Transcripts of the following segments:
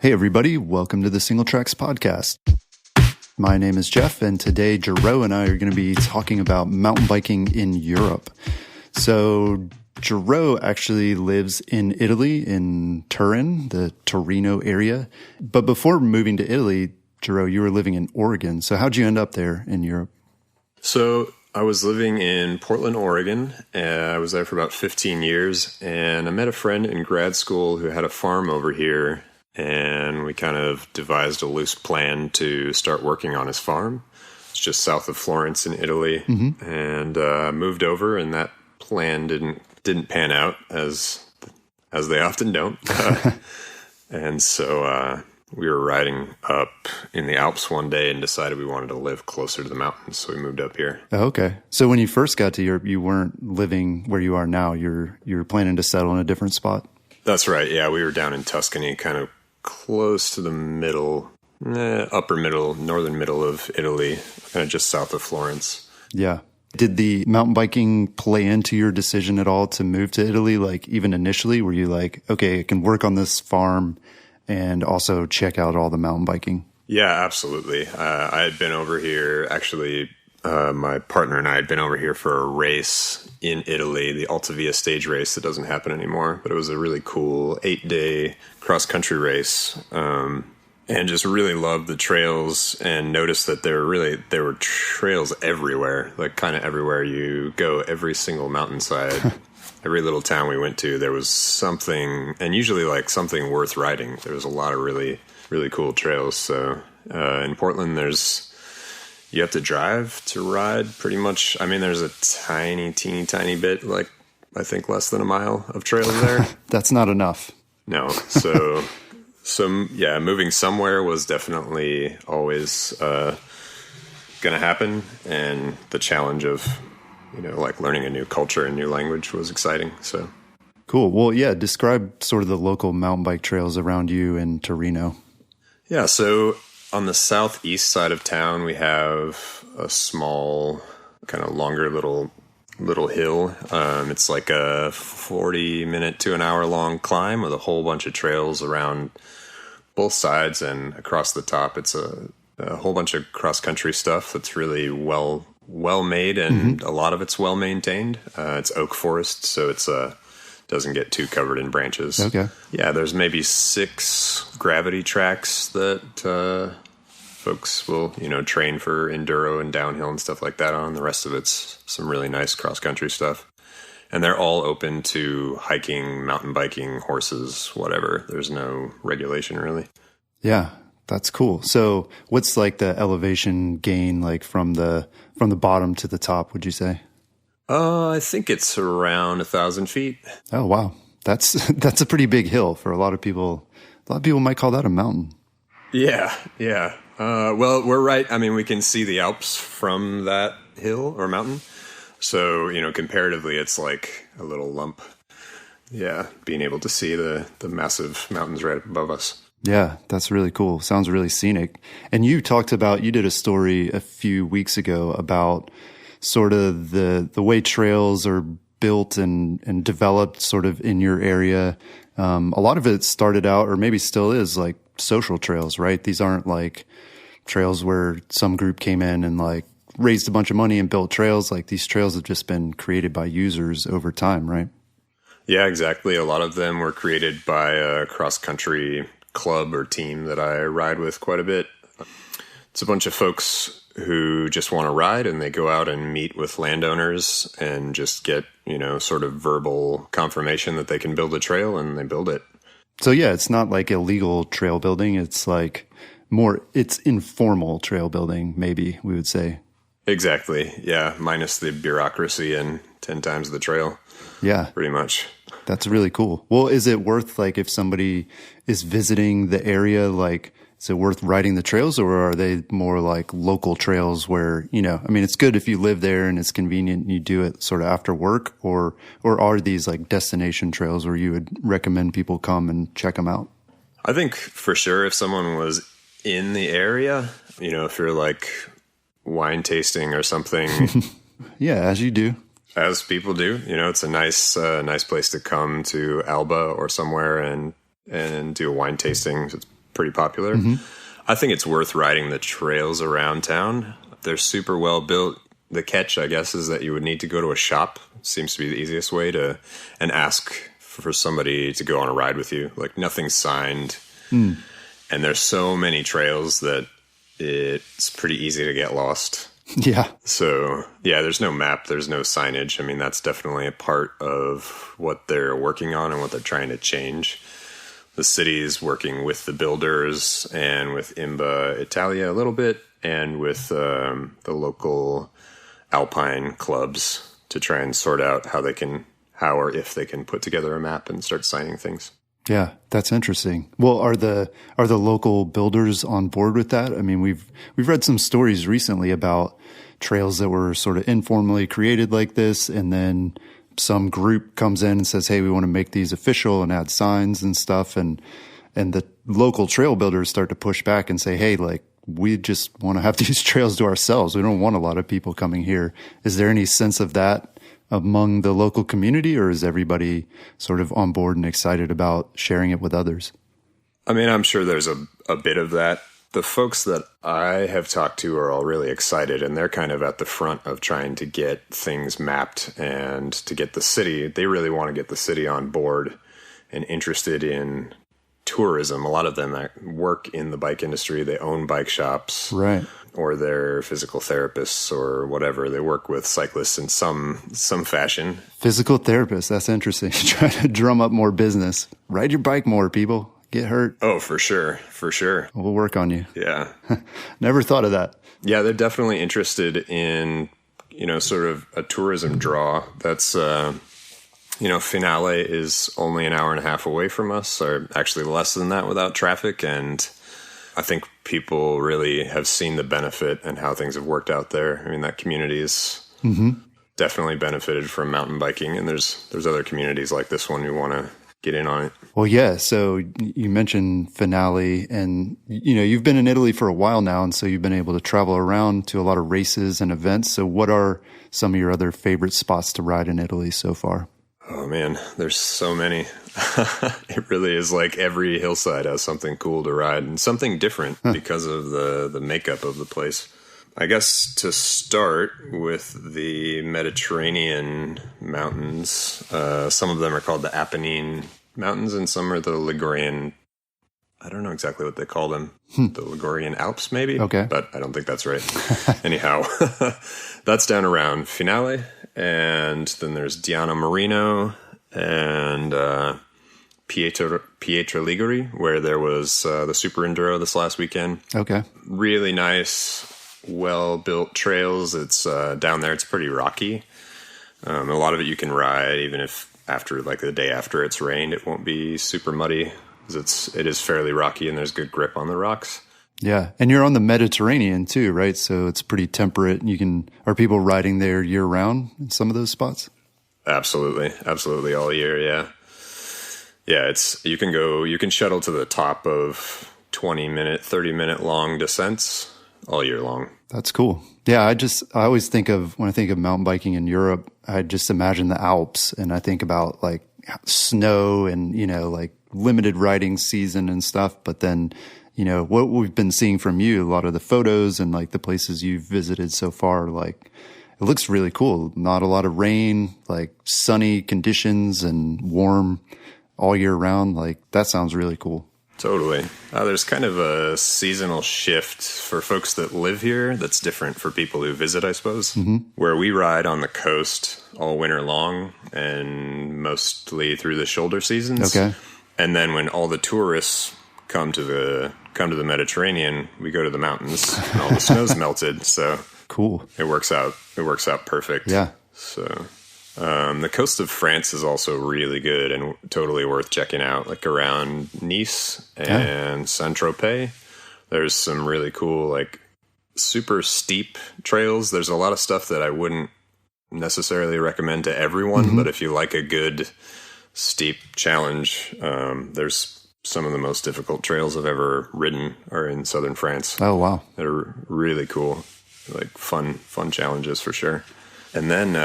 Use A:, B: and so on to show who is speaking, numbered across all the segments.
A: Hey everybody, welcome to the Single Tracks Podcast. My name is Jeff, and today Gerow and I are going to be talking about mountain biking in Europe. So Gerow actually lives in Italy, in Turin, the Torino area. But before moving to Italy, Gerow, you were living in Oregon. So how'd you end up there in Europe?
B: So I was living in Portland, Oregon. I was there for about 15 years, and I met a friend in grad school who had a farm over here. And we kind of devised a loose plan to start working on his farm. It's just south of Florence in Italy. And moved over, and that plan didn't pan out as they often don't. And so we were riding up in the Alps one day and decided we wanted to live closer to the mountains, so we moved up here.
A: Oh, okay. So when you first got to Europe, you weren't living where you are now. You're planning to settle in a different spot?
B: That's right. Yeah, we were down in Tuscany, kind of close to the middle, upper middle, northern middle of Italy, kind of just south of Florence.
A: Yeah. Did the mountain biking play into your decision at all to move to Italy? Like even initially, were you like, okay, I can work on this farm and also check out all the mountain biking?
B: Yeah, absolutely. I had been over here, actually, my partner and I had been over here for a race in Italy, the Alta Via stage race that doesn't happen anymore, but it was a really cool 8-day cross-country race, and just really loved the trails and noticed that there were trails everywhere, like kind of everywhere you go, every single mountainside, every little town we went to, there was something, and usually like something worth riding. There was a lot of really, really cool trails. So in Portland, you have to drive to ride pretty much. I mean, there's a teeny tiny bit, like I think less than a mile of trails there.
A: That's not enough.
B: No. So yeah, moving somewhere was definitely always going to happen. And the challenge of, like learning a new culture and new language was exciting. So
A: cool. Well, yeah, describe sort of the local mountain bike trails around you in Torino.
B: Yeah. So on the southeast side of town, we have a small, kind of longer little hill. It's like a 40-minute to an hour long climb with a whole bunch of trails around both sides, and across the top, it's a whole bunch of cross-country stuff that's really well made, and a lot of it's well maintained. It's oak forest, so it's doesn't get too covered in branches.
A: Okay. Yeah,
B: there's maybe 6 gravity tracks that folks will, train for enduro and downhill and stuff like that on. The rest of it's some really nice cross-country stuff. And they're all open to hiking, mountain biking, horses, whatever. There's no regulation, really.
A: Yeah, that's cool. So what's like the elevation gain, like from the bottom to the top, would you say?
B: I think it's around 1,000 feet.
A: Oh, wow. That's a pretty big hill for a lot of people. A lot of people might call that a mountain.
B: Yeah. Well, we're right. I mean, we can see the Alps from that hill or mountain. So, comparatively, it's like a little lump. Yeah, being able to see the massive mountains right above us.
A: Yeah, that's really cool. Sounds really scenic. And you did a story a few weeks ago about sort of the way trails are built and developed sort of in your area. A lot of it started out, or maybe still is, like social trails, right? These aren't like trails where some group came in and like raised a bunch of money and built trails. Like these trails have just been created by users over time, right?
B: Yeah, exactly. A lot of them were created by a cross-country club or team that I ride with quite a bit. It's a bunch of folks who just want to ride, and they go out and meet with landowners and just get, sort of verbal confirmation that they can build a trail, and they build it.
A: So yeah, it's not like illegal trail building. It's like it's informal trail building, maybe we would say.
B: Exactly. Yeah. Minus the bureaucracy and 10 times the trail.
A: Yeah.
B: Pretty much.
A: That's really cool. Well, is it worth, like, if somebody is visiting the area, like, is it worth riding the trails, or are they more like local trails where, it's good if you live there and it's convenient and you do it sort of after work, or are these like destination trails where you would recommend people come and check them out?
B: I think for sure if someone was in the area, if you're like wine tasting or something.
A: Yeah, as you do.
B: As people do, it's a nice place to come to Alba or somewhere and do a wine tasting. It's pretty popular. I think it's worth riding the trails around town. They're super well built. The catch, I guess, is that you would need to go to a shop. Seems to be the easiest way and ask for somebody to go on a ride with you. Like, nothing's signed. And there's so many trails that it's pretty easy to get lost.
A: Yeah.
B: So, yeah, there's no map. There's no signage. I mean, that's definitely a part of what they're working on and what they're trying to change. The city's working with the builders and with Imba Italia a little bit, and with the local alpine clubs to try and sort out how or if they can put together a map and start signing things.
A: Yeah, that's interesting. Well, are the local builders on board with that? I mean, we've read some stories recently about trails that were sort of informally created like this, and then some group comes in and says, "Hey, we want to make these official and add signs and stuff," and the local trail builders start to push back and say, "Hey, like, we just want to have these trails to ourselves. We don't want a lot of people coming here." Is there any sense of that among the local community, or is everybody sort of on board and excited about sharing it with others?
B: I mean, I'm sure there's a bit of that. The folks that I have talked to are all really excited, and they're kind of at the front of trying to get things mapped and to get the city. They really want to get the city on board and interested in tourism. A lot of them work in the bike industry. They own bike shops.
A: Right.
B: Or they're physical therapists or whatever. They work with cyclists in some fashion.
A: Physical therapists, that's interesting. Trying to drum up more business. Ride your bike more, people. Get hurt.
B: Oh, for sure. For sure.
A: We'll work on you.
B: Yeah.
A: Never thought of that.
B: Yeah, they're definitely interested in, sort of a tourism draw. That's, Finale is only an hour and a half away from us, or actually less than that without traffic. And I think people really have seen the benefit and how things have worked out there. I mean, that community is definitely benefited from mountain biking, and there's other communities like this one who want to get in on it.
A: Well, yeah. So you mentioned Finale, and you've been in Italy for a while now, and so you've been able to travel around to a lot of races and events. So what are some of your other favorite spots to ride in Italy so far?
B: Oh man, there's so many. It really is like every hillside has something cool to ride and something different because of the makeup of the place. I guess to start with the Mediterranean mountains, some of them are called the Apennine Mountains and some are the Ligurian. I don't know exactly what they call them. The Ligurian Alps, maybe?
A: Okay.
B: But I don't think that's right. Anyhow, that's down around Finale. And then there's Diana Marino and Pietra Liguri, where there was the Super Enduro this last weekend.
A: Okay.
B: Really nice, well-built trails. It's down there. It's pretty rocky. A lot of it you can ride, even if after, like the day after it's rained, it won't be super muddy. It is fairly rocky and there's good grip on the rocks.
A: Yeah. And you're on the Mediterranean too, right? So it's pretty temperate. Are people riding there year round in some of those spots?
B: Absolutely. Absolutely. All year. Yeah. Yeah. You can shuttle to the top of 20-minute, 30-minute long descents all year long.
A: That's cool. Yeah. I always think when I think of mountain biking in Europe, I just imagine the Alps, and I think about like snow and, like limited riding season and stuff. But then, what we've been seeing from you, a lot of the photos and like the places you've visited so far, like it looks really cool. Not a lot of rain, like sunny conditions and warm all year round. Like that sounds really cool.
B: Totally. There's kind of a seasonal shift for folks that live here that's different for people who visit, I suppose. Where we ride on the coast all winter long and mostly through the shoulder seasons.
A: Okay.
B: And then when all the tourists come to the Mediterranean, we go to the mountains and all the snow's melted. So
A: cool.
B: It works out perfect.
A: Yeah.
B: So the coast of France is also really good and totally worth checking out, like around Nice and Saint-Tropez. There's some really cool, like super steep trails. There's a lot of stuff that I wouldn't necessarily recommend to everyone, but if you like a good steep challenge, there's some of the most difficult trails I've ever ridden are in southern France.
A: Oh, wow.
B: They're really cool, like fun challenges for sure. And then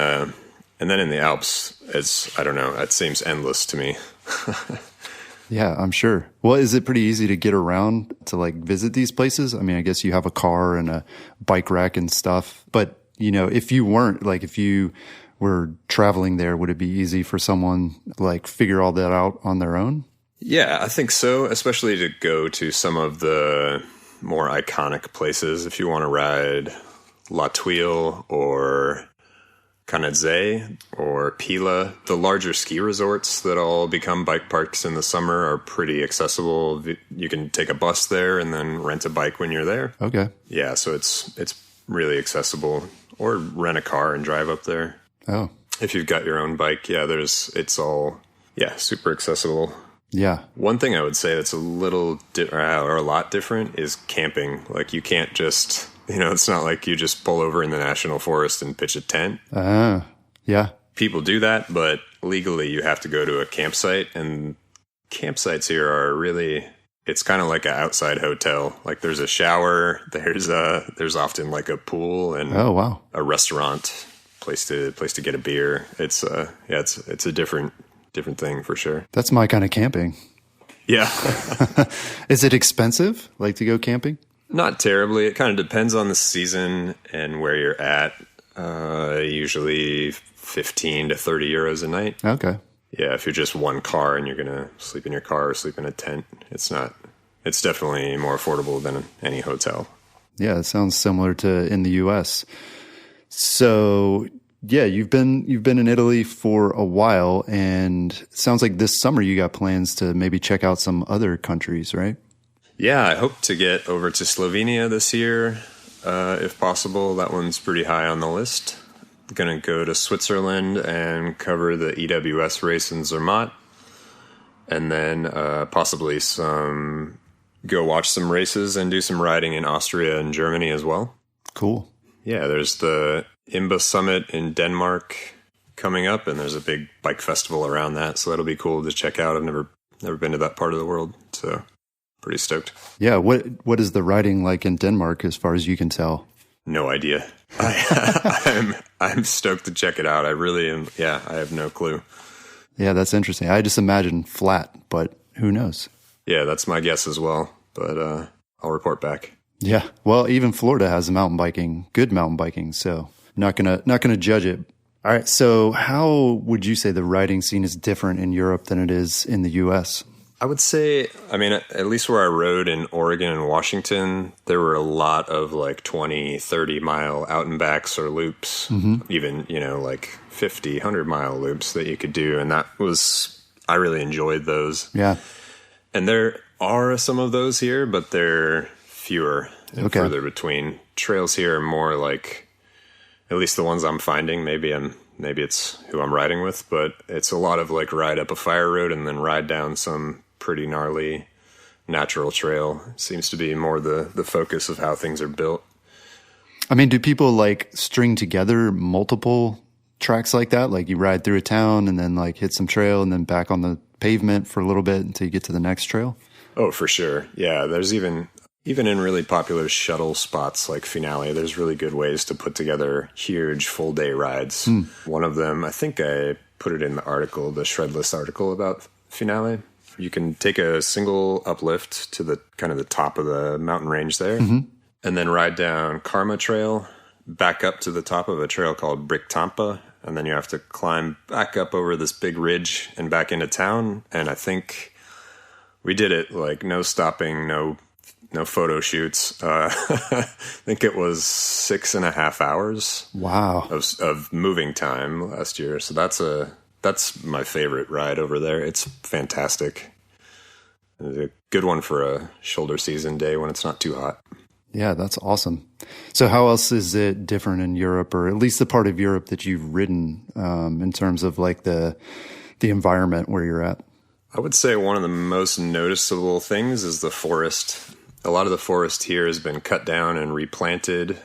B: in the Alps, I don't know, it seems endless to me.
A: Yeah, I'm sure. Well, is it pretty easy to get around to like visit these places? I mean, I guess you have a car and a bike rack and stuff, but if you weren't like, if you were traveling there, would it be easy for someone like figure all that out on their own?
B: Yeah, I think so, especially to go to some of the more iconic places. If you want to ride La Tuile or Canadze or Pila, the larger ski resorts that all become bike parks in the summer are pretty accessible. You can take a bus there and then rent a bike when you're there.
A: Okay.
B: Yeah, so it's really accessible. Or rent a car and drive up there.
A: Oh.
B: If you've got your own bike, it's all super accessible.
A: Yeah.
B: One thing I would say that's a little or a lot different is camping. Like you can't just, it's not like you just pull over in the national forest and pitch a tent.
A: Yeah.
B: People do that, but legally you have to go to a campsite, and campsites here are really, it's kind of like an outside hotel. Like there's a shower, there's often like a pool and
A: oh wow,
B: a restaurant, place to get a beer. It's a different thing for sure.
A: That's my kind of camping.
B: Yeah.
A: Is it expensive, like to go camping?
B: Not terribly. It kind of depends on the season and where you're at. Usually 15 to 30 euros a night.
A: Okay.
B: Yeah, if you're just one car and you're going to sleep in your car or sleep in a tent, it's definitely more affordable than any hotel.
A: Yeah, it sounds similar to in the US. So, yeah, you've been in Italy for a while, and it sounds like this summer you got plans to maybe check out some other countries, right?
B: Yeah, I hope to get over to Slovenia this year, if possible. That one's pretty high on the list. Going to go to Switzerland and cover the EWS race in Zermatt, and then possibly go watch some races and do some riding in Austria and Germany as well.
A: Cool.
B: Yeah, there's the IMBA Summit in Denmark coming up, and there's a big bike festival around that, so that'll be cool to check out. I've never been to that part of the world, so pretty stoked. Yeah,
A: what is the riding like in Denmark as far as you can tell?
B: No idea. I'm stoked to check it out. I really am. Yeah, I have no clue.
A: Yeah, that's interesting. I just imagine flat, but who knows?
B: Yeah, that's my guess as well. But I'll report back.
A: Yeah. Well, even Florida has good mountain biking. So not gonna judge it. All right. So how would you say the riding scene is different in Europe than it is in the U.S.?
B: I would say, at least where I rode in Oregon and Washington, there were a lot of like 20, 30 mile out and backs or loops, even, like 50, 100 mile loops that you could do. And I really enjoyed those.
A: Yeah.
B: And there are some of those here, but they're fewer and further between. Trails here are more like, at least the ones I'm finding, maybe it's who I'm riding with, but it's a lot of like ride up a fire road and then ride down some pretty gnarly natural trail. Seems to be more the focus of how things are built.
A: I mean, do people like string together multiple tracks like that? Like you ride through a town and then like hit some trail and then back on the pavement for a little bit until you get to the next trail? Oh,
B: for sure. Yeah, there's even in really popular shuttle spots like Finale, there's really good ways to put together huge full day rides. One of them, I think I put it in the article, the Shredless article about Finale. You can take a single uplift to the kind of the top of the mountain range there, and then ride down Karma Trail, back up to the top of a trail called Brick Tampa, and then you have to climb back up over this big ridge and back into town. And I think we did it like no stopping, no photo shoots. I think it was 6.5 hours.
A: Wow.
B: Of moving time last year. So that's my favorite ride over there. It's fantastic. It's a good one for a shoulder season day when it's not too hot.
A: Yeah, that's awesome. So how else is it different in Europe, or at least the part of Europe that you've ridden, in terms of like the environment where you're at?
B: I would say one of the most noticeable things is the forest. A lot of the forest here has been cut down and replanted.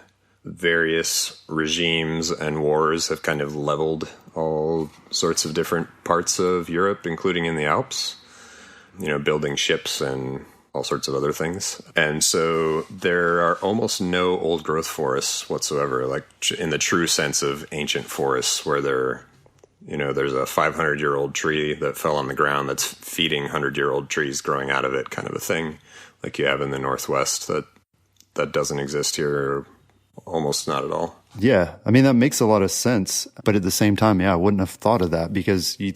B: Various regimes and wars have kind of leveled all sorts of different parts of Europe, including in the Alps, building ships and all sorts of other things. And so there are almost no old growth forests whatsoever, like in the true sense of ancient forests where they're, There's a 500-year-old tree that fell on the ground that's feeding 100-year-old trees growing out of it, kind of a thing, like you have in the Northwest that doesn't exist here, almost not at all.
A: Yeah. I mean, that makes a lot of sense. But at the same time, yeah, I wouldn't have thought of that, because we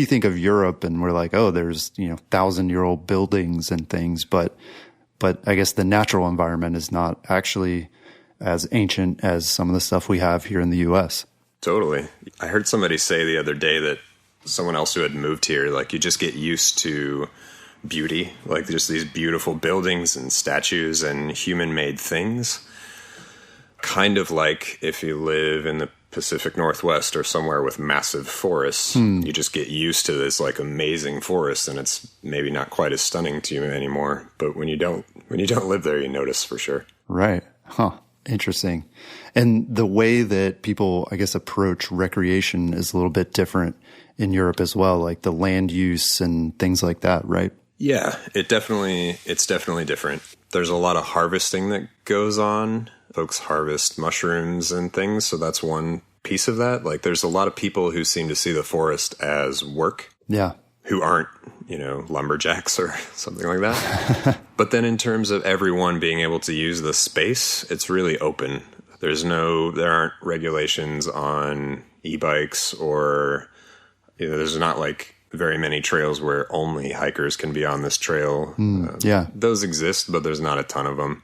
A: think of Europe and we're like, oh, there's, 1,000-year-old buildings and things. But I guess the natural environment is not actually as ancient as some of the stuff we have here in the U.S.
B: Totally. I heard somebody say the other day that someone else who had moved here, like, you just get used to beauty, like just these beautiful buildings and statues and human-made things. Kind of like if you live in the Pacific Northwest or somewhere with massive forests, you just get used to this like amazing forest, and it's maybe not quite as stunning to you anymore. But when you don't live there, you notice for sure.
A: Right. Huh. Interesting. And the way that people, I guess, approach recreation is a little bit different in Europe as well, like the land use and things like that, right?
B: Yeah, it's definitely different. There's a lot of harvesting that goes on. Folks harvest mushrooms and things, so that's one piece of that. Like, there's a lot of people who seem to see the forest as work.
A: Yeah.
B: Who aren't, lumberjacks or something like that. But then in terms of everyone being able to use the space, it's really open. There aren't regulations on e-bikes, or, there's not like very many trails where only hikers can be on this trail.
A: Yeah.
B: Those exist, but there's not a ton of them.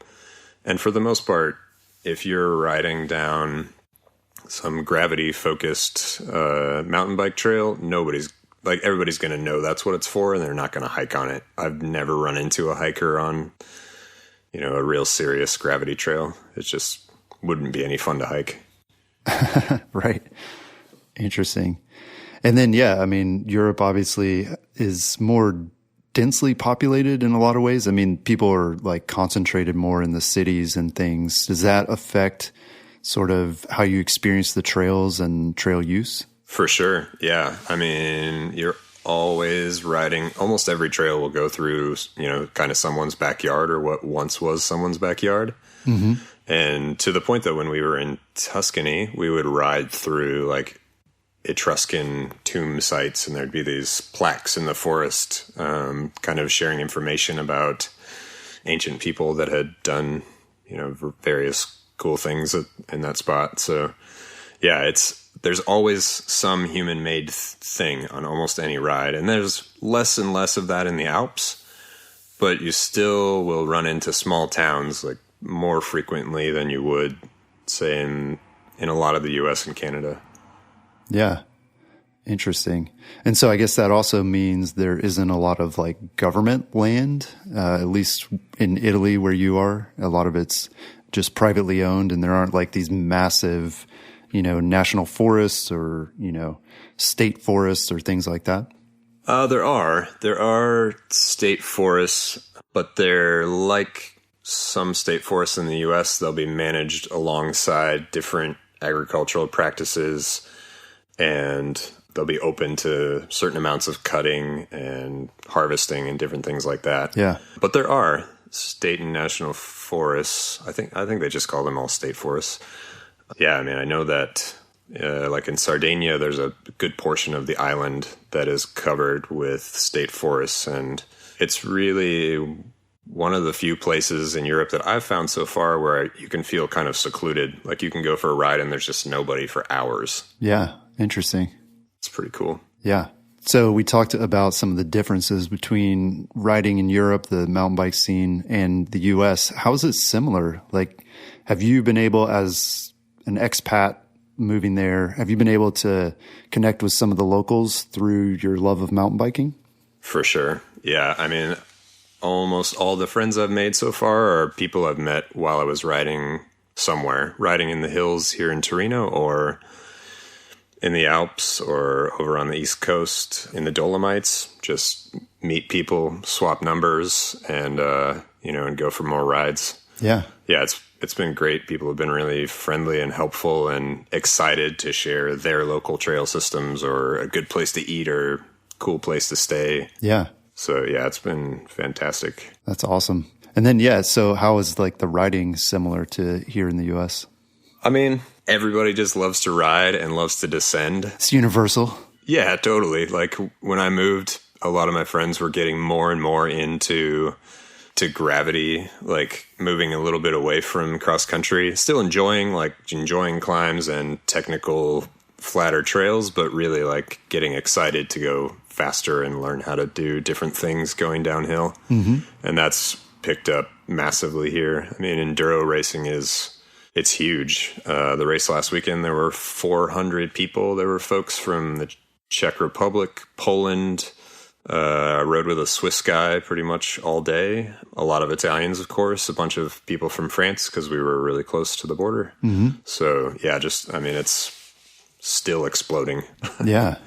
B: And for the most part, if you're riding down some gravity-focused mountain bike trail, everybody's going to know that's what it's for, and they're not going to hike on it. I've never run into a hiker on, a real serious gravity trail. It just wouldn't be any fun to hike.
A: Right. Interesting. And then, yeah, I mean, Europe obviously is more densely populated in a lot of ways. I mean, people are like concentrated more in the cities and things. Does that affect sort of how you experience the trails and trail use?
B: For sure. Yeah. I mean, you're always riding. Almost every trail will go through, kind of someone's backyard, or what once was someone's backyard. Mm-hmm. And to the point that when we were in Tuscany, we would ride through like Etruscan tomb sites, and there'd be these plaques in the forest, kind of sharing information about ancient people that had done, various cool things in that spot. So yeah, there's always some human-made thing on almost any ride, and there's less and less of that in the Alps, but you still will run into small towns like more frequently than you would, say, in a lot of the U.S. and Canada.
A: Yeah. Interesting. And so I guess that also means there isn't a lot of like government land, at least in Italy where you are. A lot of it's just privately owned, and there aren't like these massive, national forests or, state forests or things like that.
B: There are state forests, but they're like some state forests in the U.S. They'll be managed alongside different agricultural practices, and they'll be open to certain amounts of cutting and harvesting and different things like that.
A: Yeah.
B: But there are state and national forests. I think they just call them all state forests. Yeah, I mean, I know that like in Sardinia, there's a good portion of the island that is covered with state forests, and it's really one of the few places in Europe that I've found so far where you can feel kind of secluded. Like you can go for a ride and there's just nobody for hours.
A: Yeah. Interesting.
B: It's pretty cool.
A: Yeah. So we talked about some of the differences between riding in Europe, the mountain bike scene, and the U.S. How is it similar? Like, have you been able, as an expat moving there, have you been able to connect with some of the locals through your love of mountain biking?
B: For sure. Yeah. I mean, almost all the friends I've made so far are people I've met while I was riding somewhere, riding in the hills here in Torino, or in the Alps, or over on the East Coast in the Dolomites. Just meet people, swap numbers, and and go for more rides.
A: Yeah.
B: Yeah, it's been great. People have been really friendly and helpful and excited to share their local trail systems, or a good place to eat, or cool place to stay.
A: Yeah.
B: So yeah, it's been fantastic.
A: That's awesome. And then, yeah, so how is like the riding similar to here in the U.S.?
B: I mean, everybody just loves to ride and loves to descend.
A: It's universal.
B: Yeah, totally. Like when I moved, a lot of my friends were getting more and more into gravity, like moving a little bit away from cross country, still enjoying climbs and technical flatter trails, but really like getting excited to go faster and learn how to do different things going downhill. Mm-hmm. And that's picked up massively here. I mean, enduro racing it's huge. The race last weekend, there were 400 people. There were folks from the Czech Republic, Poland. I rode with a Swiss guy pretty much all day. A lot of Italians, of course, a bunch of people from France because we were really close to the border. Mm-hmm. So yeah, it's still exploding.
A: Yeah,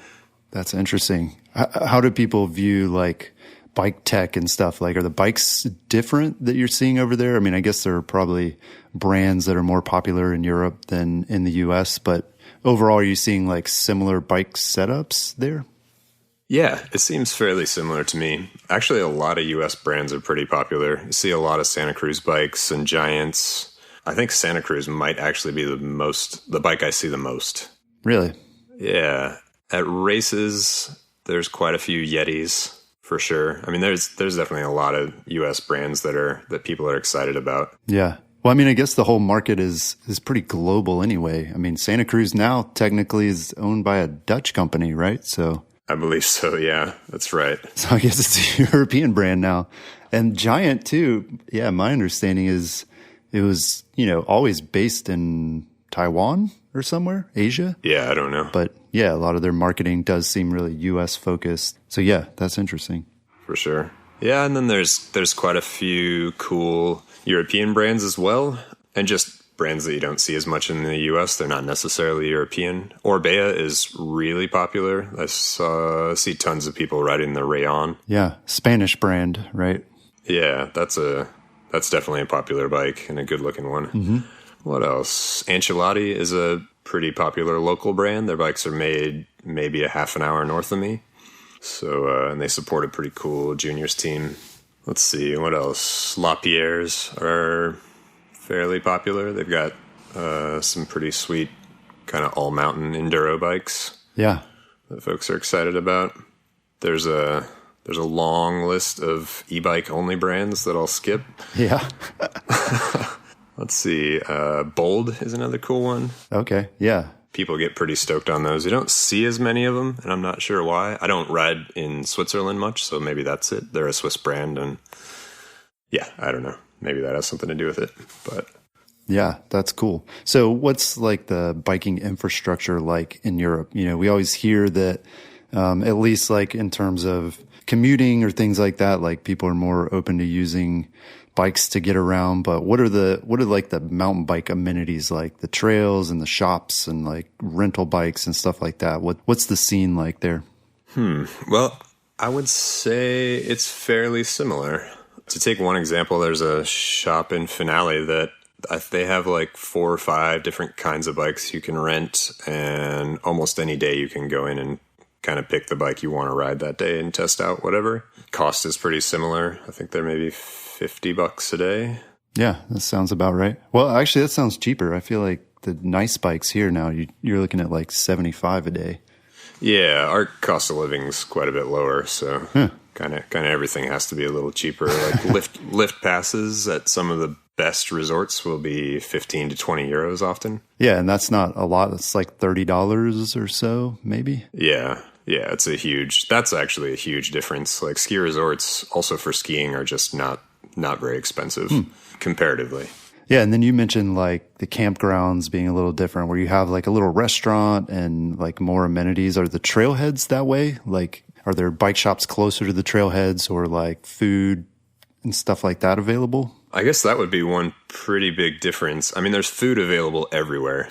A: that's interesting. How do people view like bike tech and stuff? Like, are the bikes different that you're seeing over there? I mean, I guess there are probably brands that are more popular in Europe than in the US, but overall, are you seeing like similar bike setups there?
B: Yeah, it seems fairly similar to me. Actually, a lot of US brands are pretty popular. You see a lot of Santa Cruz bikes and Giants. I think Santa Cruz might actually be the bike I see the most.
A: Really?
B: Yeah. At races, there's quite a few Yetis for sure. I mean, there's definitely a lot of US brands that people are excited about.
A: Yeah. Well, I mean, I guess the whole market is pretty global anyway. I mean, Santa Cruz now technically is owned by a Dutch company, right? So
B: I believe so. Yeah, that's right.
A: So I guess it's a European brand now. And Giant too. Yeah. My understanding is it was, always based in Taiwan or somewhere, Asia.
B: Yeah. I don't know.
A: But yeah, a lot of their marketing does seem really US focused. So yeah, that's interesting.
B: For sure. Yeah. And then there's quite a few cool European brands as well. And just brands that you don't see as much in the US. They're not necessarily European. Orbea is really popular. I see tons of people riding the Rayon.
A: Yeah, Spanish brand, right?
B: Yeah, that's definitely a popular bike and a good looking one. Mm-hmm. What else? Ancelotti is a pretty popular local brand. Their bikes are made maybe a half an hour north of me. So, and they support a pretty cool juniors team. Let's see, what else? Lapierre's are fairly popular. They've got some pretty sweet kind of all-mountain enduro bikes.
A: Yeah,
B: that folks are excited about. There's a long list of e-bike only brands that I'll skip.
A: Yeah.
B: Let's see. Bold is another cool one.
A: Okay. Yeah.
B: People get pretty stoked on those. You don't see as many of them, and I'm not sure why. I don't ride in Switzerland much, so maybe that's it. They're a Swiss brand, and yeah, I don't know. Maybe that has something to do with it, but
A: yeah, that's cool. So what's like the biking infrastructure like in Europe? We always hear that, at least like in terms of commuting or things like that, like people are more open to using bikes to get around. But what are like the mountain bike amenities, like the trails and the shops and like rental bikes and stuff like that? What's the scene like there?
B: Well, I would say it's fairly similar. To take one example, there's a shop in Finale that they have like 4 or 5 different kinds of bikes you can rent, and almost any day you can go in and kind of pick the bike you want to ride that day and test out whatever. Cost is pretty similar. I think they're maybe $50 a day.
A: Yeah, that sounds about right. Well, actually, that sounds cheaper. I feel like the nice bikes here now, you're looking at like $75 a day.
B: Yeah, our cost of living's quite a bit lower, so kind of everything has to be a little cheaper. Like lift passes at some of the best resorts will be 15 to 20 euros often.
A: Yeah, and that's not a lot. It's like $30 or so, maybe.
B: Yeah, that's actually a huge difference. Like ski resorts also for skiing are just not very expensive comparatively.
A: Yeah, and then you mentioned like the campgrounds being a little different, where you have like a little restaurant and like more amenities. Are the trailheads that way? Like, are there bike shops closer to the trailheads, or like food and stuff like that available?
B: I guess that would be one pretty big difference. I mean, there's food available everywhere.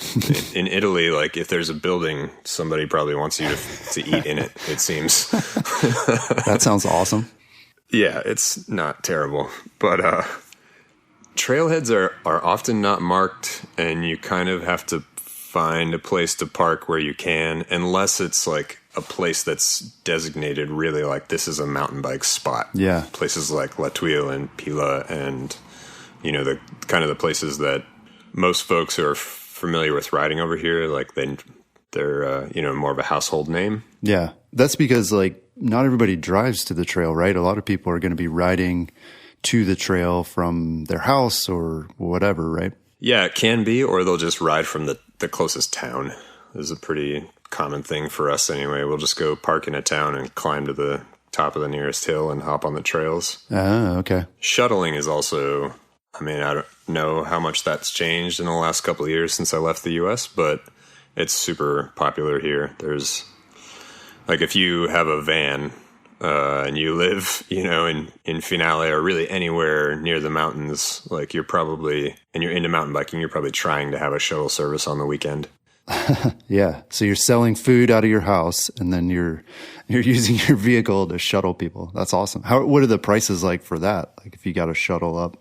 B: In Italy, like if there's a building, somebody probably wants you to eat in it, it seems.
A: That sounds awesome.
B: Yeah, it's not terrible. But trailheads are often not marked, and you kind of have to find a place to park where you can, unless it's like a place that's designated really like this is a mountain bike spot.
A: Yeah.
B: Places like La Tuile and Pila and, the kind of the places that most folks who are familiar with riding over here, like they're more of a household name.
A: Yeah. That's because like not everybody drives to the trail, right? A lot of people are going to be riding to the trail from their house or whatever, right?
B: Yeah, it can be, or they'll just ride from the closest town. This is a pretty common thing for us anyway. We'll just go park in a town and climb to the top of the nearest hill and hop on the trails.
A: Oh, okay.
B: Shuttling is also, I don't know how much that's changed in the last couple of years since I left the US, but it's super popular here. There's, like, if you have a van and you live, in Finale or really anywhere near the mountains, like and you're into mountain biking, you're probably trying to have a shuttle service on the weekend.
A: Yeah. So you're selling food out of your house and then you're using your vehicle to shuttle people. That's awesome. What are the prices like for that? Like if you got a shuttle up?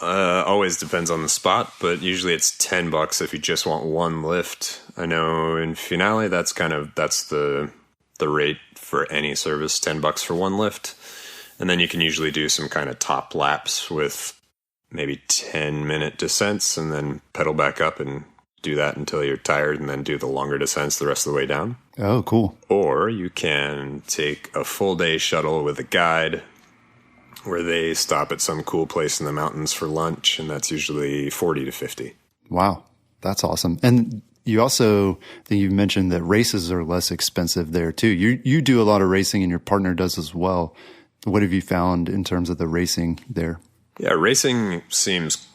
B: Always depends on the spot, but usually it's $10 if you just want one lift. I know in Finale, that's the rate for any service, $10 for one lift. And then you can usually do some kind of top laps with maybe 10-minute descents and then pedal back up and do that until you're tired and then do the longer descents the rest of the way down.
A: Oh, cool.
B: Or you can take a full day shuttle with a guide where they stop at some cool place in the mountains for lunch, and that's usually $40 to $50.
A: Wow. That's awesome. And you also, I think you mentioned that races are less expensive there too. You do a lot of racing and your partner does as well. What have you found in terms of the racing there?
B: Yeah, racing seems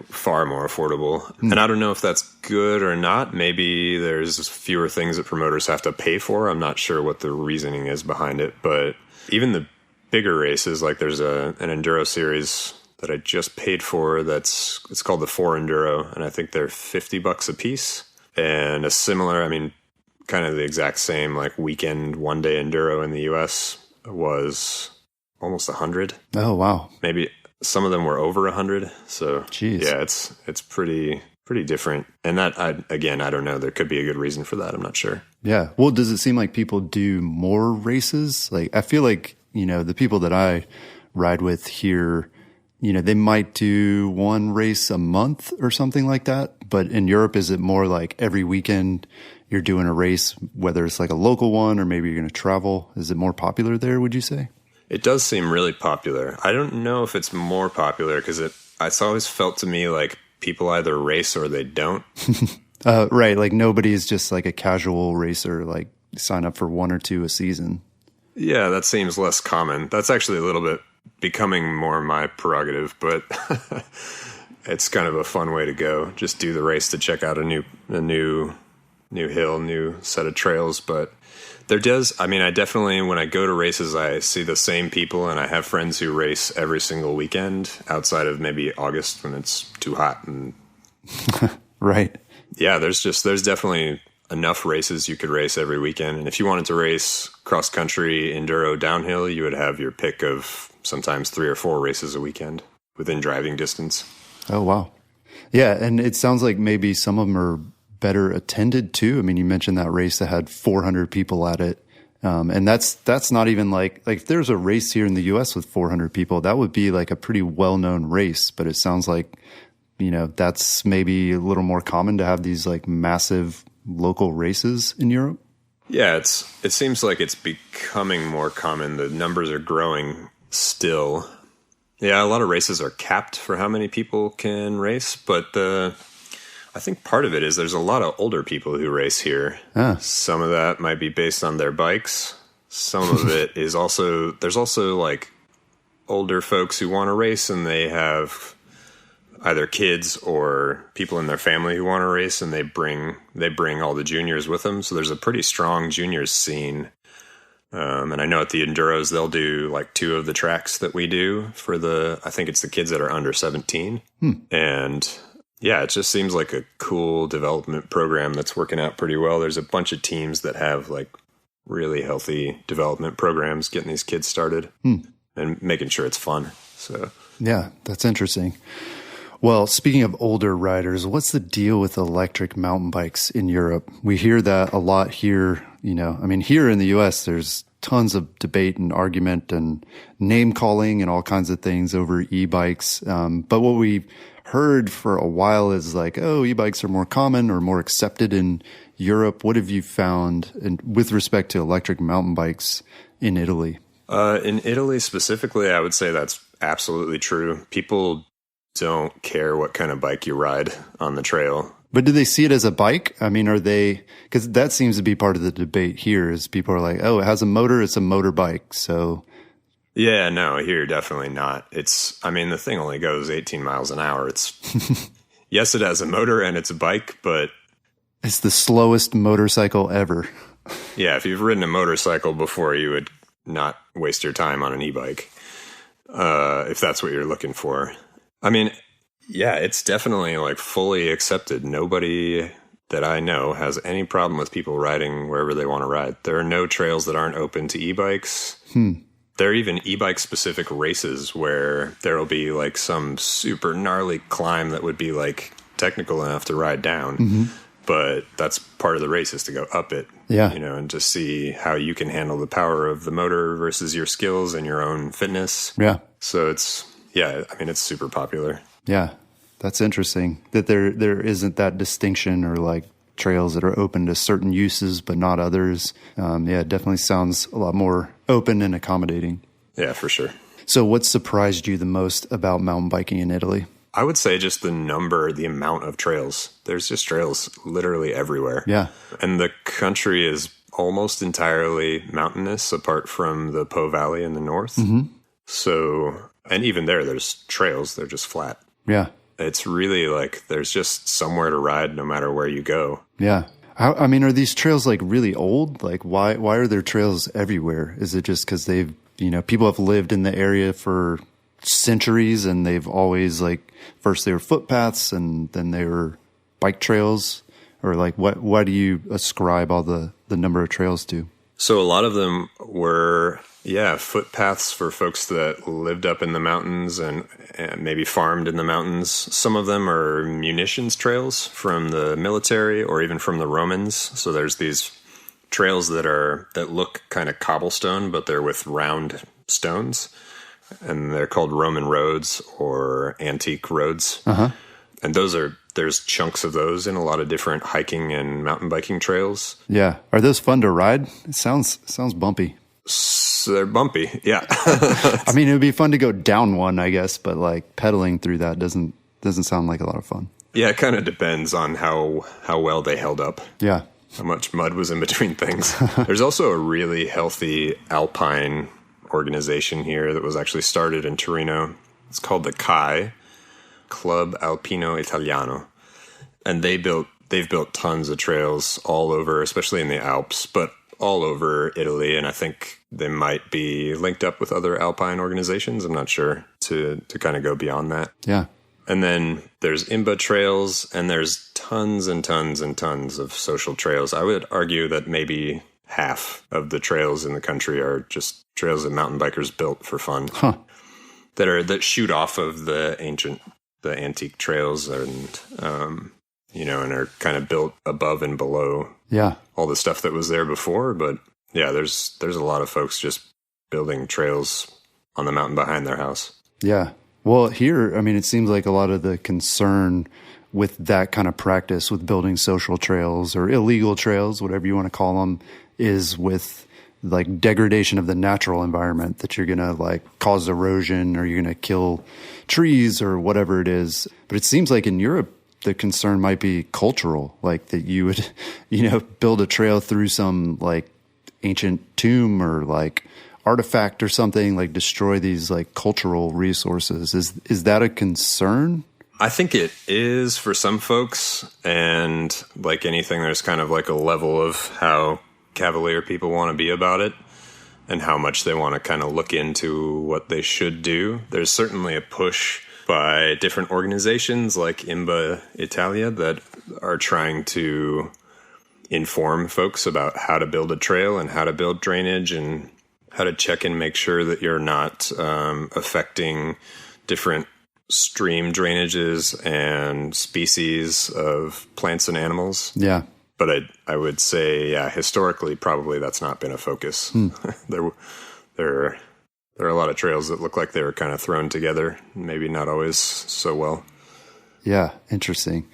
B: far more affordable. And I don't know if that's good or not. Maybe there's fewer things that promoters have to pay for. I'm not sure what the reasoning is behind it. But even the bigger races, like there's an enduro series that I just paid for it's called the 4 Enduro, and I think they're $50 a piece. And a similar, kind of the exact same like weekend one day enduro in the US was almost 100.
A: Oh, wow.
B: Maybe some of them were over 100. So
A: jeez.
B: Yeah, it's pretty different. And that, I don't know. There could be a good reason for that. I'm not sure.
A: Yeah. Well, does it seem like people do more races? Like, I feel like, the people that I ride with here, they might do one race a month or something like that. But in Europe, is it more like every weekend you're doing a race, whether it's like a local one or maybe you're going to travel? Is it more popular there, would you say?
B: It does seem really popular. I don't know if it's more popular because it's always felt to me like people either race or they don't.
A: Right. Like nobody's just like a casual racer, like sign up for 1 or 2 a season.
B: Yeah, that seems less common. That's actually a little bit becoming more my prerogative, but it's kind of a fun way to go. Just do the race to check out a new hill, new set of trails. But there does, I definitely, when I go to races, I see the same people, and I have friends who race every single weekend outside of maybe August when it's too hot. And
A: right.
B: Yeah, there's definitely enough races you could race every weekend. And if you wanted to race cross country, enduro, downhill, you would have your pick of sometimes 3 or 4 races a weekend within driving distance.
A: Oh, wow. Yeah. And it sounds like maybe some of them are better attended too. You mentioned that race that had 400 people at it. And that's not even like if there's a race here in the US with 400 people, that would be like a pretty well-known race. But it sounds like, that's maybe a little more common to have these like massive local races in Europe.
B: Yeah, it seems like it's becoming more common. The numbers are growing still. Yeah, a lot of races are capped for how many people can race, but I think part of it is there's a lot of older people who race here. Some of that might be based on their bikes. Some of it is there's also like older folks who want to race and they have either kids or people in their family who want to race, and they bring all the juniors with them. So there's a pretty strong juniors scene. And I know at the Enduros, they'll do like 2 of the tracks that we do for I think it's the kids that are under 17. And yeah, it just seems like a cool development program that's working out pretty well. There's a bunch of teams that have like really healthy development programs getting these kids started and making sure it's fun. So
A: yeah, that's interesting. Well, speaking of older riders, what's the deal with electric mountain bikes in Europe? We hear that a lot here. Here in the US, there's tons of debate and argument and name calling and all kinds of things over e-bikes. But what we heard for a while is like, oh, e-bikes are more common or more accepted in Europe. What have you found with respect to electric mountain bikes in Italy?
B: In Italy specifically, I would say that's absolutely true. People don't care what kind of bike you ride on the trail.
A: But do they see it as a bike? I mean, because that seems to be part of the debate here is people are like, oh, it has a motor, it's a motorbike. So.
B: Yeah, no, here, definitely not. The thing only goes 18 miles an hour. Yes, it has a motor and it's a bike, but.
A: It's the slowest motorcycle ever.
B: Yeah, if you've ridden a motorcycle before, you would not waste your time on an e-bike, if that's what you're looking for. I mean, yeah, it's definitely like fully accepted. Nobody that I know has any problem with people riding wherever they want to ride. There are no trails that aren't open to e-bikes. There are even e-bike specific races where there'll be like some super gnarly climb that would be like technical enough to ride down. Mm-hmm. But that's part of the race is to go up it, and to see how you can handle the power of the motor versus your skills and your own fitness.
A: Yeah.
B: So it's super popular.
A: Yeah. That's interesting that there isn't that distinction or like trails that are open to certain uses, but not others. It definitely sounds a lot more open and accommodating.
B: Yeah, for sure.
A: So what surprised you the most about mountain biking in Italy?
B: I would say just the amount of trails. There's just trails literally everywhere.
A: Yeah.
B: And the country is almost entirely mountainous apart from the Po Valley in the north. Mm-hmm. So, and even there's trails. They're just flat.
A: Yeah.
B: It's really like there's just somewhere to ride no matter where you go.
A: Yeah. I mean, are these trails like really old? Like why are there trails everywhere? Is it just because people have lived in the area for centuries and they've always like first they were footpaths and then they were bike trails, or like why do you ascribe all the number of trails to?
B: So a lot of them were footpaths for folks that lived up in the mountains and maybe farmed in the mountains. Some of them are munitions trails from the military or even from the Romans. So there's these trails that look kind of cobblestone, but they're with round stones. And they're called Roman roads or antique roads. Uh-huh. And there's chunks of those in a lot of different hiking and mountain biking trails.
A: Yeah. Are those fun to ride? It sounds bumpy.
B: So they're bumpy. Yeah.
A: I mean, it would be fun to go down one, I guess, but like pedaling through that doesn't sound like a lot of fun.
B: Yeah. It kind of depends on how well they held up.
A: Yeah.
B: How much mud was in between things. There's also a really healthy alpine organization here that was actually started in Torino. It's called the CAI, Club Alpino Italiano, and they've built tons of trails all over, especially in the Alps, but all over Italy. And I think they might be linked up with other alpine organizations. I'm not sure to kind of go beyond that.
A: Yeah.
B: And then there's IMBA trails, and there's tons and tons and tons of social trails. I would argue that maybe half of the trails in the country are just trails that mountain bikers built for fun.
A: Huh.
B: That shoot off of the antique trails and and are kind of built above and below all the stuff that was there before. But yeah, there's a lot of folks just building trails on the mountain behind their house.
A: Yeah. Well, here, I mean, it seems like a lot of the concern with that kind of practice with building social trails or illegal trails, whatever you want to call them, is with like degradation of the natural environment, that you're going to like cause erosion or you're going to kill trees or whatever it is. But it seems like in Europe, the concern might be cultural, like that you would, build a trail through some like ancient tomb or like artifact or something, like destroy these like cultural resources. Is that a concern?
B: I think it is for some folks. And like anything, there's kind of like a level of how cavalier people want to be about it and how much they want to kind of look into what they should do. There's certainly a push by different organizations like IMBA Italia that are trying to inform folks about how to build a trail and how to build drainage and how to check and make sure that you're not affecting different stream drainages and species of plants and animals.
A: Yeah.
B: But I would say, historically, probably that's not been a focus. There are a lot of trails that look like they were kind of thrown together, maybe not always so well.
A: Yeah. Interesting.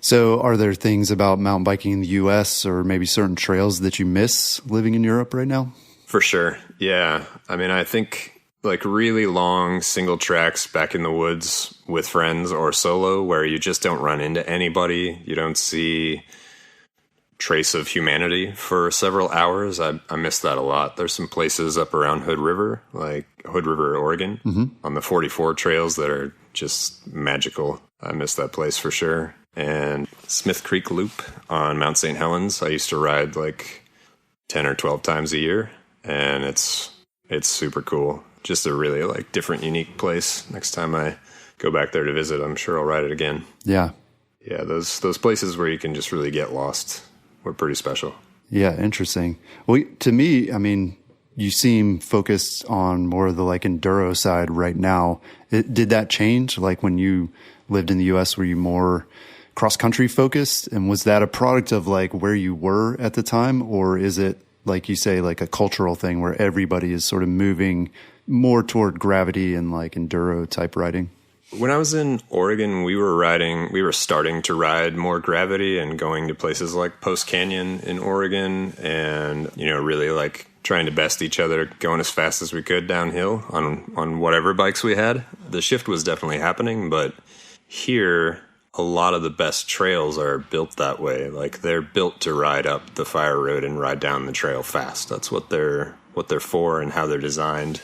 A: So are there things about mountain biking in the US or maybe certain trails that you miss living in Europe right now?
B: For sure. Yeah. I mean, I think like really long single tracks back in the woods with friends or solo where you just don't run into anybody. You don't see trace of humanity for several hours. I miss that a lot. There's some places up around Hood River, like Hood River, Oregon, on the 44 trails that are just magical. I miss that place for sure. And Smith Creek Loop on Mount St. Helens, I used to ride like 10 or 12 times a year, and it's super cool. Just a really like different, unique place. Next time I go back there to visit, I'm sure I'll ride it again.
A: Yeah.
B: Yeah, those places where you can just really get lost were pretty special.
A: Yeah, interesting. Well, to me, I mean, you seem focused on more of the like enduro side right now. Did that change? Like when you lived in the US, were you more cross-country focused? And was that a product of like where you were at the time? Or is it, like you say, like a cultural thing where everybody is sort of moving more toward gravity and like enduro type riding?
B: When I was in Oregon, we were starting to ride more gravity and going to places like Post Canyon in Oregon and, really like trying to best each other, going as fast as we could downhill on whatever bikes we had. The shift was definitely happening, but here, a lot of the best trails are built that way. Like they're built to ride up the fire road and ride down the trail fast. That's what they're for and how they're designed.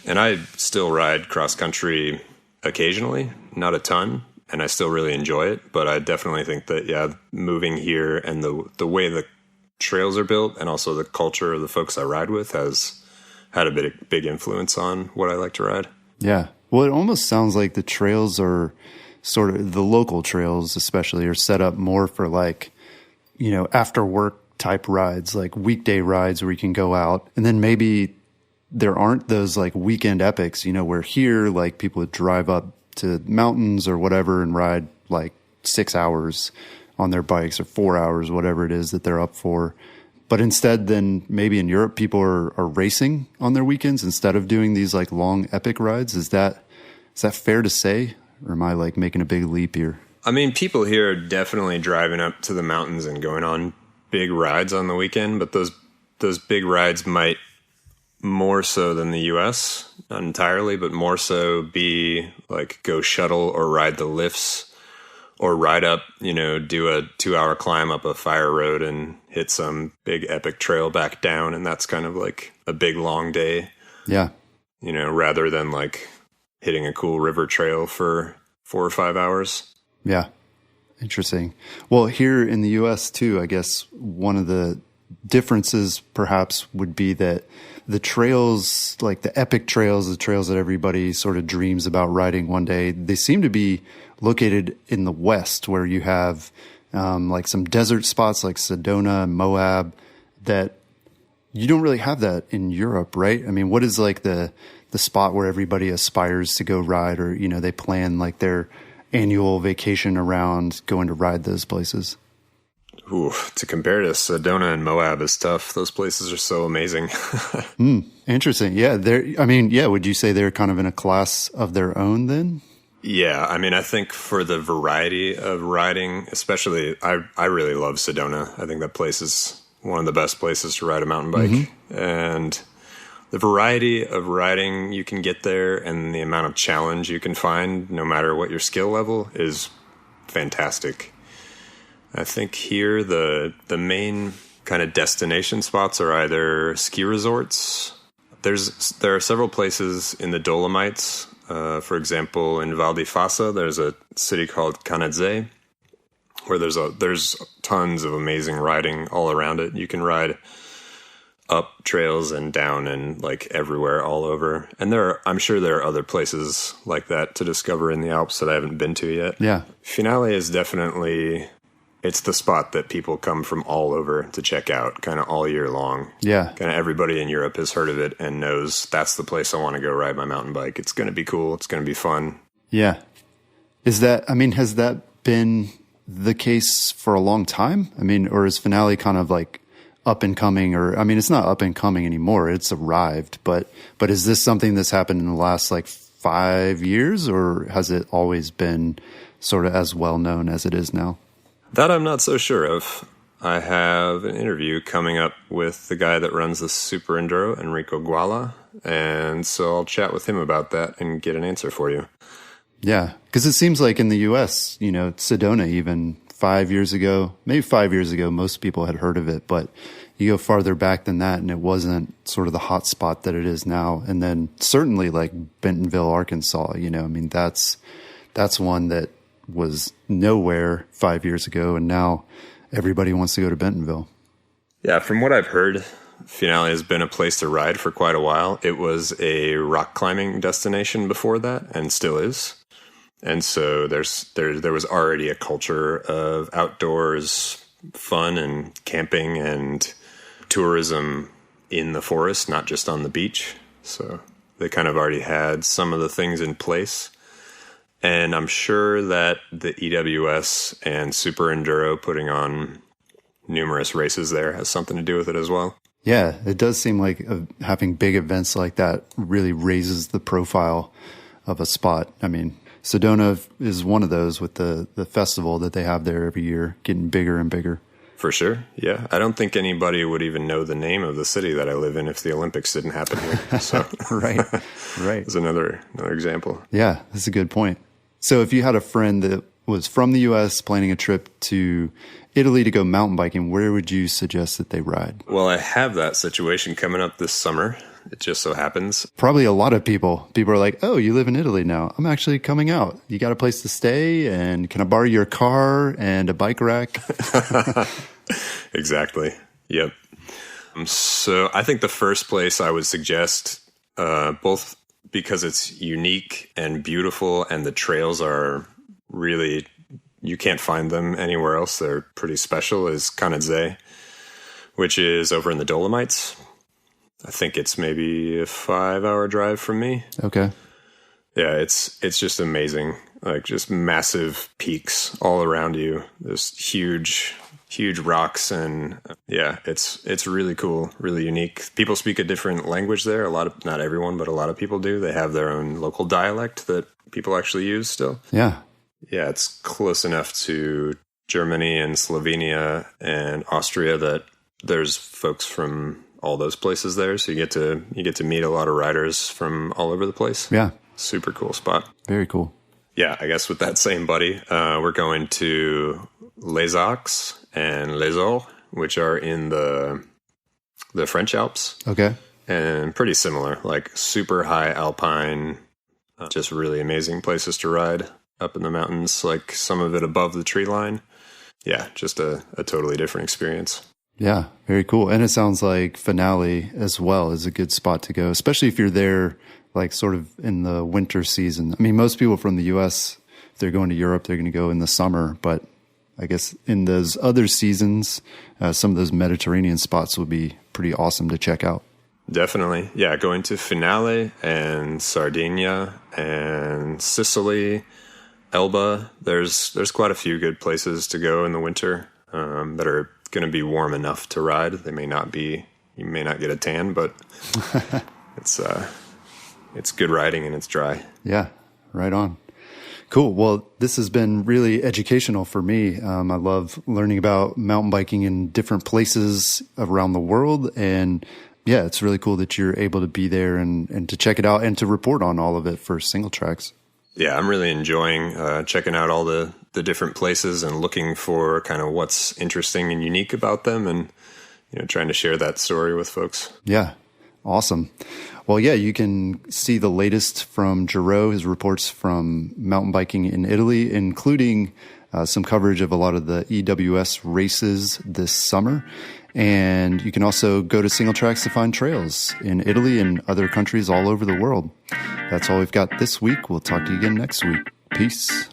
B: And I still ride cross country occasionally, not a ton, and I still really enjoy it. But I definitely think that, yeah, moving here and the way the trails are built and also the culture of the folks I ride with has had a big influence on what I like to ride.
A: Yeah. Well, it almost sounds like the trails are sort of, the local trails especially, are set up more for like, after work type rides, like weekday rides where you can go out. And then maybe there aren't those like weekend epics, where here, like people would drive up to mountains or whatever and ride like 6 hours on their bikes or 4 hours, whatever it is that they're up for. But instead, then maybe in Europe, people are racing on their weekends instead of doing these like long epic rides. Is that fair to say? Or am I like making a big leap here?
B: I mean, people here are definitely driving up to the mountains and going on big rides on the weekend, but those big rides might more so than the US, not entirely, but more so be like go shuttle or ride the lifts or ride up, do a 2-hour climb up a fire road and hit some big epic trail back down. And that's kind of like a big long day.
A: Yeah.
B: Rather than like hitting a cool river trail for 4 or 5 hours.
A: Yeah. Interesting. Well, here in the US too, I guess one of the differences perhaps would be that the trails, like the epic trails, the trails that everybody sort of dreams about riding one day, they seem to be located in the West, where you have like some desert spots like Sedona and Moab that you don't really have that in Europe, right? I mean, what is like the spot where everybody aspires to go ride, or, they plan like their annual vacation around going to ride those places?
B: Ooh, to compare to Sedona and Moab is tough. Those places are so amazing.
A: Interesting. Yeah. Would you say they're kind of in a class of their own then?
B: Yeah. I mean, I think for the variety of riding, especially, I really love Sedona. I think that place is one of the best places to ride a mountain bike. Mm-hmm. And the variety of riding you can get there and the amount of challenge you can find, no matter what your skill level, is fantastic. I think here the main kind of destination spots are either ski resorts. There are several places in the Dolomites. For example, in Val di Fassa, there's a city called Canazei, where there's tons of amazing riding all around it. You can ride up trails and down and like everywhere all over. And I'm sure there are other places like that to discover in the Alps that I haven't been to yet.
A: Yeah.
B: Finale is definitely, it's the spot that people come from all over to check out kind of all year long.
A: Yeah.
B: Kind of everybody in Europe has heard of it and knows that's the place I want to go ride my mountain bike. It's going to be cool. It's going to be fun.
A: Yeah. Has that been the case for a long time? I mean, or is Finale kind of like up and coming, or, I mean, it's not up and coming anymore. It's arrived, but is this something that's happened in the last like 5 years, or has it always been sort of as well known as it is now?
B: That I'm not so sure of. I have an interview coming up with the guy that runs the Super Enduro, Enrico Guala, and so I'll chat with him about that and get an answer for you.
A: Yeah, because it seems like in the U.S., Sedona even 5 years ago, maybe 5 years ago, most people had heard of it, but you go farther back than that and it wasn't sort of the hot spot that it is now. And then certainly like Bentonville, Arkansas, that's one that was nowhere 5 years ago, and now everybody wants to go to Bentonville.
B: Yeah, from what I've heard, Finale has been a place to ride for quite a while. It was a rock climbing destination before that, and still is. And so there was already a culture of outdoors fun and camping and tourism in the forest, not just on the beach. So they kind of already had some of the things in place. And I'm sure that the EWS and Super Enduro putting on numerous races there has something to do with it as well.
A: Yeah, it does seem like having big events like that really raises the profile of a spot. I mean, Sedona is one of those with the festival that they have there every year, getting bigger and bigger.
B: For sure, yeah. I don't think anybody would even know the name of the city that I live in if the Olympics didn't happen here. So
A: Right. It's
B: another example.
A: Yeah, that's a good point. So if you had a friend that was from the U.S. planning a trip to Italy to go mountain biking, where would you suggest that they ride?
B: Well, I have that situation coming up this summer. It just so happens.
A: Probably a lot of people. People are like, oh, you live in Italy now. I'm actually coming out. You got a place to stay, and can I borrow your car and a bike rack?
B: Exactly. Yep. So I think the first place I would suggest, both because it's unique and beautiful and the trails are really, you can't find them anywhere else. They're pretty special, is Canazei, which is over in the Dolomites. I think it's maybe a 5-hour drive from me.
A: Okay.
B: Yeah, it's just amazing. Like just massive peaks all around you. There's huge rocks, and yeah, it's really cool, really unique. People speak a different language there. Not everyone, but a lot of people do. They have their own local dialect that people actually use still.
A: Yeah.
B: Yeah, it's close enough to Germany and Slovenia and Austria that there's folks from all those places there. So you get to meet a lot of riders from all over the place.
A: Yeah.
B: Super cool spot.
A: Very cool.
B: Yeah, I guess with that same buddy, we're going to Les Arcs and Les Ors, which are in the French Alps.
A: Okay.
B: And pretty similar, like super high alpine, just really amazing places to ride up in the mountains, like some of it above the tree line. Yeah, just a totally different experience.
A: Yeah, very cool. And it sounds like Finale as well is a good spot to go, especially if you're there like sort of in the winter season. I mean, most people from the U.S., if they're going to Europe, they're going to go in the summer. But I guess in those other seasons, some of those Mediterranean spots would be pretty awesome to check out.
B: Definitely. Yeah, going to Finale and Sardinia and Sicily, Elba. There's quite a few good places to go in the winter that are going to be warm enough to ride. You may not get a tan, but it's good riding and it's dry.
A: Yeah, right on. Cool. Well, this has been really educational for me. I love learning about mountain biking in different places around the world. And yeah, it's really cool that you're able to be there and to check it out and to report on all of it for Single Tracks.
B: Yeah, I'm really enjoying checking out all the different places and looking for kind of what's interesting and unique about them, and trying to share that story with folks.
A: Yeah, awesome. Well, yeah, you can see the latest from Gerow, his reports from mountain biking in Italy, including some coverage of a lot of the EWS races this summer. And you can also go to Single Tracks to find trails in Italy and other countries all over the world. That's all we've got this week. We'll talk to you again next week. Peace.